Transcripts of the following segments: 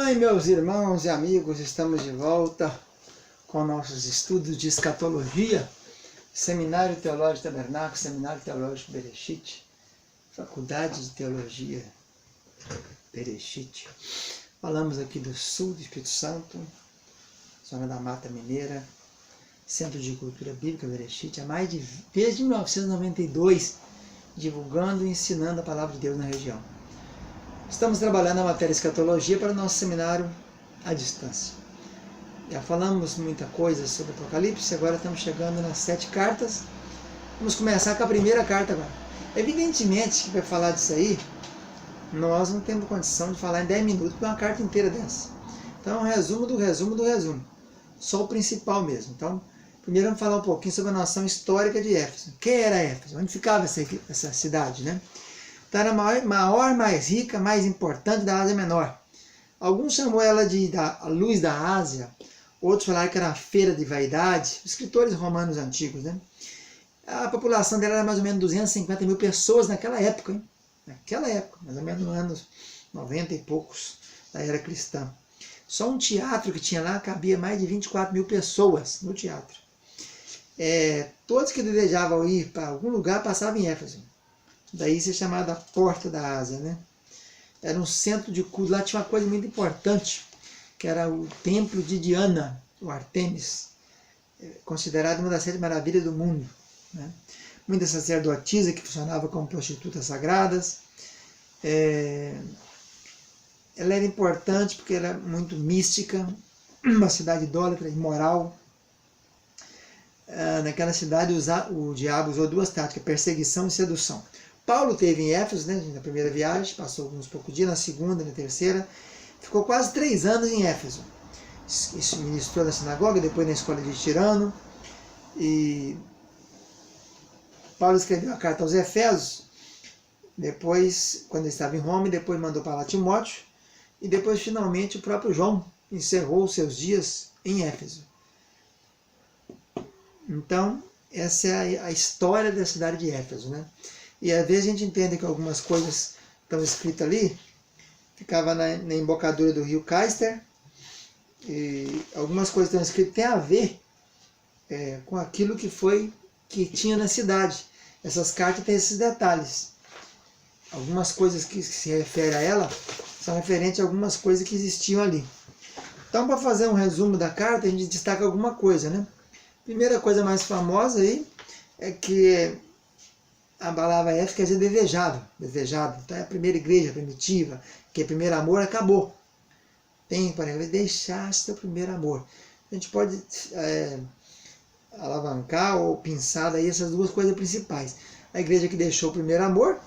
Bem, meus irmãos e amigos, estamos de volta com nossos estudos de escatologia, Seminário Teológico Tabernáculo, Seminário Teológico Bereshit, Faculdade de Teologia Bereshit. Falamos aqui do sul do Espírito Santo, zona da Mata Mineira, Centro de Cultura Bíblica Bereshit, desde 1992, divulgando e ensinando a Palavra de Deus na região. Estamos trabalhando a matéria escatologia para o nosso seminário à distância. Já falamos muita coisa sobre o Apocalipse, agora estamos chegando nas 7 cartas. Vamos começar com a primeira carta agora. Evidentemente que para falar disso aí, nós não temos condição de falar em 10 minutos para uma carta inteira dessa. Então é um resumo do resumo do resumo. Só o principal mesmo. Então, primeiro vamos falar um pouquinho sobre a noção histórica de Éfeso. Quem era Éfeso? Onde ficava essa cidade, né? Então era a maior, mais rica, mais importante da Ásia Menor. Alguns chamam ela de a luz da Ásia, outros falaram que era a feira de vaidade, escritores romanos antigos, né? A população dela era mais ou menos 250 mil pessoas naquela época, hein? Naquela época, mais ou menos nos anos 90 e poucos da era cristã. Só um teatro que tinha lá cabia mais de 24 mil pessoas no teatro. Todos que desejavam ir para algum lugar passavam em Éfeso. Daí se chamada Porta da Ásia, né? Era um centro de culto. Lá tinha uma coisa muito importante, que era o templo de Diana, o Artemis, considerado uma das 7 maravilhas do mundo, né? Muitas sacerdotisas que funcionavam como prostitutas sagradas. Ela era importante porque era muito mística, uma cidade idólatra, imoral. Naquela cidade o diabo usou 2 táticas, perseguição e sedução. Paulo esteve em Éfeso, né, na primeira viagem, passou alguns poucos dias, na segunda, na terceira, ficou quase 3 anos em Éfeso. Isso ministrou na sinagoga, depois na escola de Tirano. E Paulo escreveu a carta aos Efésios, depois, quando ele estava em Roma, e depois mandou para lá Timóteo, e depois, finalmente, o próprio João encerrou os seus dias em Éfeso. Então, essa é a história da cidade de Éfeso, né? E às vezes a gente entende que algumas coisas estão escritas ali, ficava na embocadura do rio Caister, e algumas coisas estão escritas têm a ver com aquilo que tinha na cidade. Essas cartas têm esses detalhes. Algumas coisas que se referem a ela são referentes a algumas coisas que existiam ali. Então, para fazer um resumo da carta, a gente destaca alguma coisa, né? Primeira coisa mais famosa aí é que a palavra Éfeso quer dizer desejado. Então é a primeira igreja primitiva, que é o primeiro amor, acabou. Tem, por exemplo, deixaste o primeiro amor. A gente pode alavancar ou pensar daí essas 2 coisas principais. A igreja que deixou o primeiro amor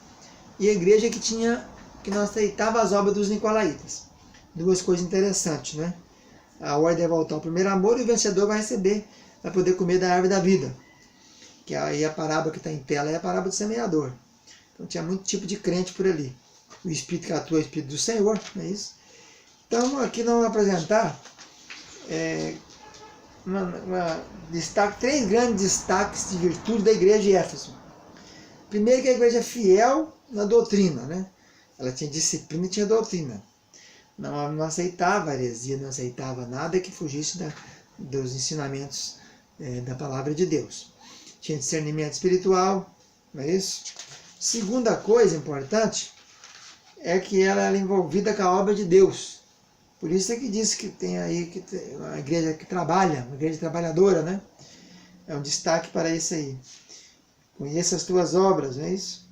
e a igreja que não aceitava as obras dos nicolaítas. 2 coisas interessantes, né? A ordem é voltar ao primeiro amor e o vencedor vai poder comer da árvore da vida. Que aí a parábola que está em tela é a parábola do semeador. Então tinha muito tipo de crente por ali. O Espírito que atua é o Espírito do Senhor, não é isso? Então aqui nós vamos apresentar 3 grandes destaques de virtude da igreja de Éfeso. Primeiro que a igreja é fiel na doutrina, né? Ela tinha disciplina e tinha doutrina. Não aceitava heresia, não aceitava nada que fugisse dos ensinamentos da palavra de Deus. Tinha discernimento espiritual, não é isso? Segunda coisa importante é que ela era envolvida com a obra de Deus. Por isso é que diz que tem aí uma igreja que trabalha, uma igreja trabalhadora, né? É um destaque para isso aí. Conheça as tuas obras, não é isso?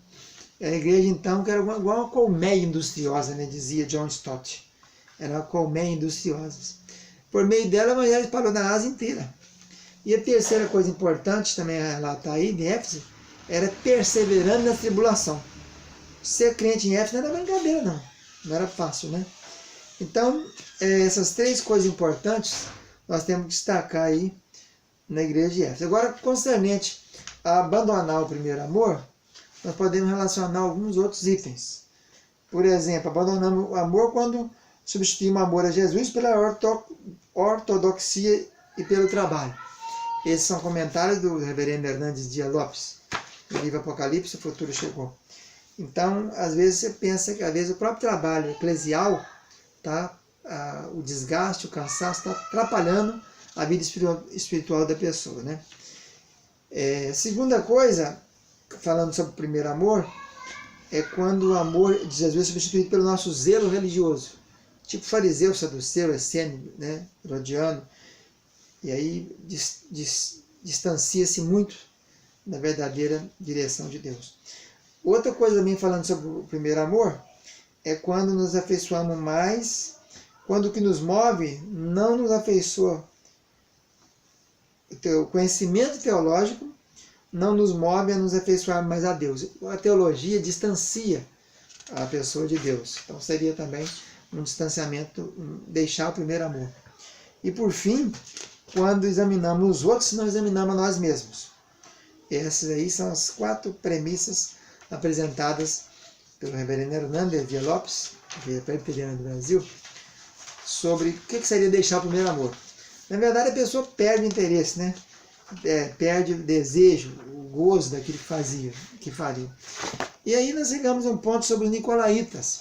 A igreja, então, que era igual uma colmeia industriosa, né? Dizia John Stott. Era uma colmeia industriosa. Por meio dela, o evangelho espalhou na Ásia inteira. E a terceira coisa importante, também relatar aí, de Éfeso, era perseverando na tribulação. Ser crente em Éfeso não era brincadeira, não. Não era fácil, né? Então, essas 3 coisas importantes, nós temos que destacar aí na igreja de Éfeso. Agora, concernente a abandonar o primeiro amor, nós podemos relacionar alguns outros itens. Por exemplo, abandonamos o amor quando substituímos o amor a Jesus pela ortodoxia e pelo trabalho. Esses são comentários do reverendo Hernandes Dias Lopes, no livro Apocalipse, o futuro chegou. Então, às vezes você pensa que às vezes o próprio trabalho eclesial está o desgaste, o cansaço está atrapalhando a vida espiritual da pessoa, né? Segunda coisa, falando sobre o primeiro amor, é quando o amor de Jesus é substituído pelo nosso zelo religioso, tipo fariseu, saduceu, essênio, né, herodiano, e aí distancia-se muito da verdadeira direção de Deus. Outra coisa também, falando sobre o primeiro amor, é quando nos afeiçoamos mais, quando o que nos move não nos afeiçoa. O conhecimento teológico não nos move a nos afeiçoar mais a Deus. A teologia distancia a pessoa de Deus. Então seria também um distanciamento, deixar o primeiro amor. E por fim, quando examinamos os outros, não examinamos a nós mesmos. Essas aí são as 4 premissas apresentadas pelo reverendo Hernando Villa Lopes, presbiteriano do Brasil, sobre o que seria deixar o primeiro amor. Na verdade, a pessoa perde o interesse, né? Perde o desejo, o gozo daquilo que faria. E aí nós chegamos a um ponto sobre os nicolaítas.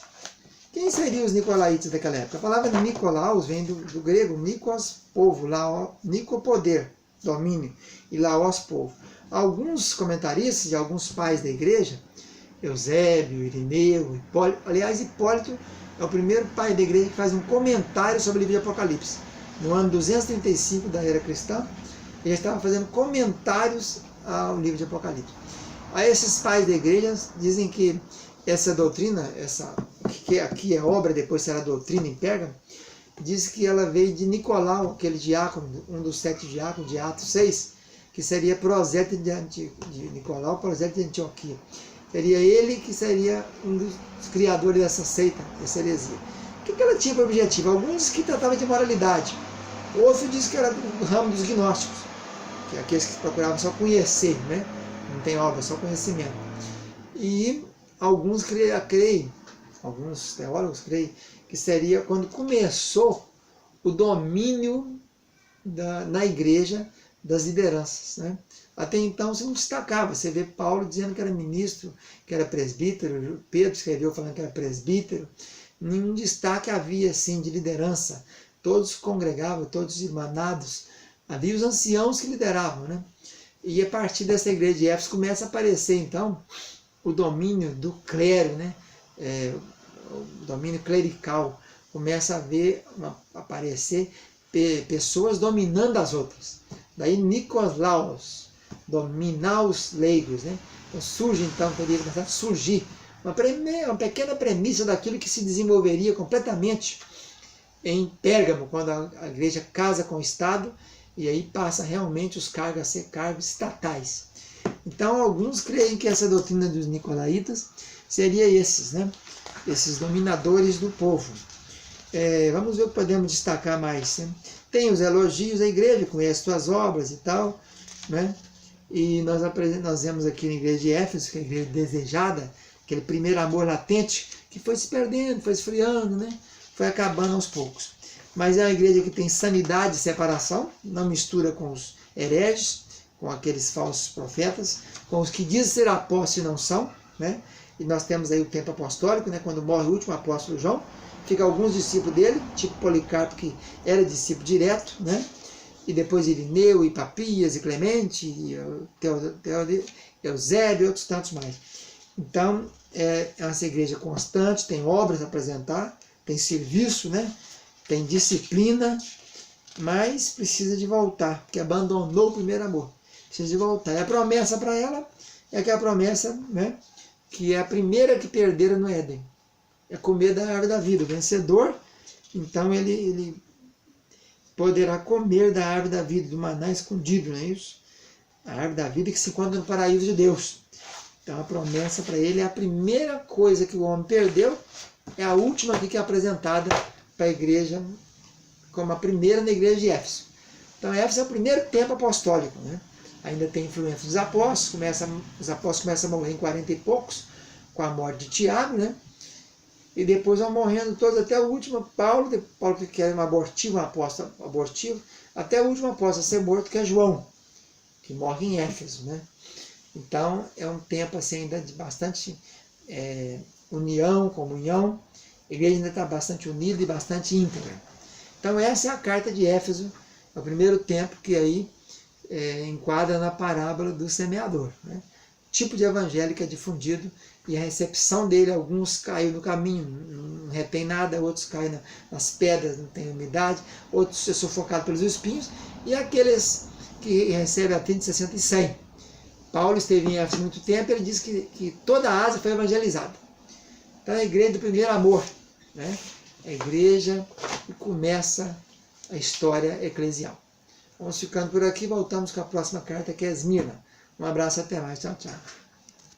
Quem seriam os nicolaítas daquela época? A palavra Nicolaus vem do grego Nikos, povo, Nico, poder, domínio, e Laos, povo. Alguns comentaristas e alguns pais da igreja, Eusébio, Irineu, Hipólito, aliás, Hipólito é o primeiro pai da igreja que faz um comentário sobre o livro de Apocalipse. No ano 235 da era cristã, ele estava fazendo comentários ao livro de Apocalipse. Aí esses pais da igreja dizem que essa doutrina, que aqui é obra, depois será doutrina em Pérgamo, diz que ela veio de Nicolau, aquele diácono, um dos 7 diáconos de Atos 6, que seria prosélito de Nicolau, prosélito de Antioquia. Seria ele que seria um dos criadores dessa seita, dessa heresia. O que ela tinha para objetivo? Alguns que tratavam de moralidade, outros dizem que era do ramo dos gnósticos, que é aqueles que procuravam só conhecer, né? Não tem obra, só conhecimento. E alguns creem, alguns teólogos creem, que seria quando começou o domínio na igreja das lideranças, né? Até então você não destacava, você vê Paulo dizendo que era ministro, que era presbítero, Pedro escreveu falando que era presbítero, nenhum destaque havia assim de liderança, todos congregavam, todos irmanados, havia os anciãos que lideravam, né? E a partir dessa igreja de Éfeso começa a aparecer então o domínio do clero, né? O domínio clerical, começa a aparecer pessoas dominando as outras. Daí Nicolaus, dominar os leigos, né? Então surge, então, teria começado a surgir uma pequena premissa daquilo que se desenvolveria completamente em Pérgamo, quando a igreja casa com o Estado, e aí passa realmente os cargos a ser cargos estatais. Então alguns creem que essa doutrina dos nicolaítas seria esses, né? Esses dominadores do povo. Vamos ver o que podemos destacar mais, né? Tem os elogios à igreja, conhece suas obras e tal, né? E nós vemos aqui na igreja de Éfeso, que é a igreja desejada, aquele primeiro amor latente, que foi se perdendo, foi esfriando, né? Foi acabando aos poucos. Mas é uma igreja que tem sanidade e separação, não mistura com os hereges, com aqueles falsos profetas, com os que dizem ser apóstolos e não são, né? E nós temos aí o tempo apostólico, né? Quando morre o último apóstolo João, fica alguns discípulos dele, tipo Policarpo, que era discípulo direto, né? E depois Irineu, e Papias, e Clemente, e Eusébio e outros tantos mais. Então, essa igreja constante, tem obras a apresentar, tem serviço, né? Tem disciplina, mas precisa de voltar, porque abandonou o primeiro amor. Precisa de voltar. E a promessa para ela é aquela promessa, né? Que é a primeira que perderam no Éden. É comer da árvore da vida. O vencedor, então ele poderá comer da árvore da vida, do maná escondido, não é isso? A árvore da vida que se encontra no paraíso de Deus. Então a promessa para ele é a primeira coisa que o homem perdeu, é a última aqui que é apresentada para a igreja, como a primeira na igreja de Éfeso. Então Éfeso é o primeiro tempo apostólico, né? Ainda tem influência dos apóstolos, os apóstolos começam a morrer em 40 e poucos, com a morte de Tiago, né? E depois vão morrendo todos, até o último, Paulo que era um apóstolo abortivo, até o último apóstolo a ser morto, que é João, que morre em Éfeso, né? Então é um tempo assim, ainda de bastante união, comunhão, A igreja ainda está bastante unida e bastante íntegra. Então essa é a carta de Éfeso, é o primeiro tempo que aí enquadra na parábola do semeador. Né? Tipo de evangelho que é difundido e a recepção dele, alguns caem no caminho, não retém nada, outros caem nas pedras, não tem umidade, outros são sufocados pelos espinhos, e aqueles que recebem a 30, 60 e 100. Paulo esteve em Éfeso muito tempo, ele diz que toda a Ásia foi evangelizada. Então é a igreja do primeiro amor, né? A igreja que começa a história eclesial. Vamos ficando por aqui, voltamos com a próxima carta, que é Esmirna. Um abraço, até mais, tchau, tchau.